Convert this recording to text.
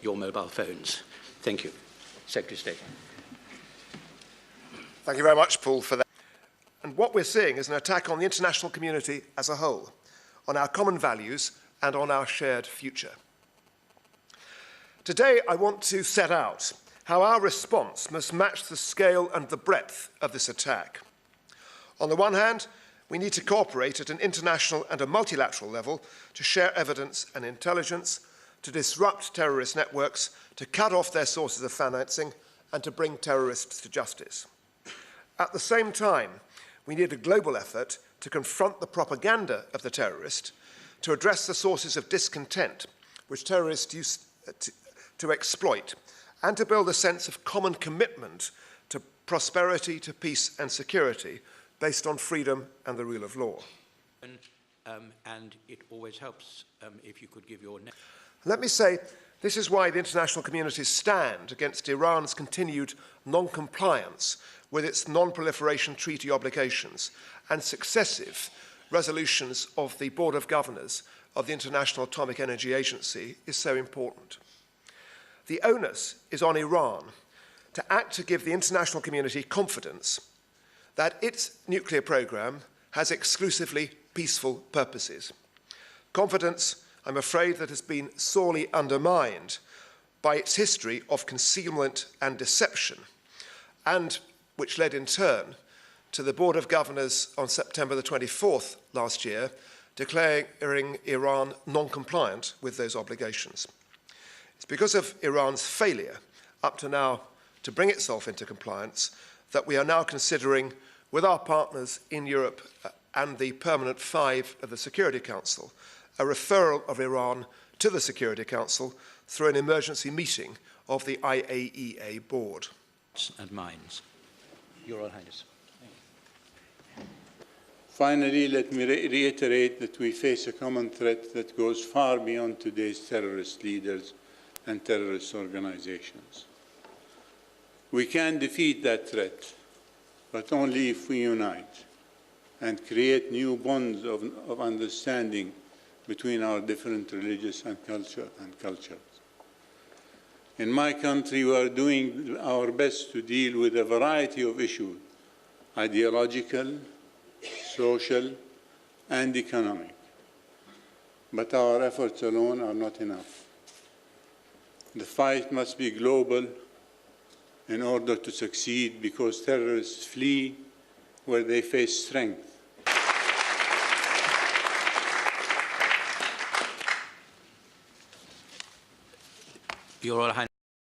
your mobile phones. Thank you. Secretary of State. Thank you very much, Paul, for that. And what we're seeing is an attack on the international community as a whole, on our common values and on our shared future. Today, I want to set out how our response must match the scale and the breadth of this attack. On the one hand, we need to cooperate at an international and a multilateral level to share evidence and intelligence, to disrupt terrorist networks, to cut off their sources of financing, and to bring terrorists to justice. At the same time, we need a global effort to confront the propaganda of the terrorist, to address the sources of discontent which terrorists use to exploit, and to build a sense of common commitment to prosperity, to peace and security, based on freedom and the rule of law. And it always helps if you could give your name. Let me say, this is why the international community stand against Iran's continued non-compliance with its non-proliferation treaty obligations and successive resolutions of the Board of Governors of the International Atomic Energy Agency is so important. The onus is on Iran to act to give the international community confidence that its nuclear program has exclusively peaceful purposes. Confidence, I'm afraid, that has been sorely undermined by its history of concealment and deception, and which led in turn to the Board of Governors on September the 24th last year declaring Iran non-compliant with those obligations. It's because of Iran's failure up to now to bring itself into compliance that we are now considering, with our partners in Europe and the Permanent Five of the Security Council, a referral of Iran to the Security Council through an emergency meeting of the IAEA board. And minds. Your Royal Highness. Finally, let me reiterate that we face a common threat that goes far beyond today's terrorist leaders and terrorist organizations. We can defeat that threat, but only if we unite and create new bonds of understanding between our different religious and cultures. In my country, we are doing our best to deal with a variety of issues, ideological, social, and economic. But our efforts alone are not enough. The fight must be global in order to succeed, because terrorists flee where they face strength. Your Royal Highness.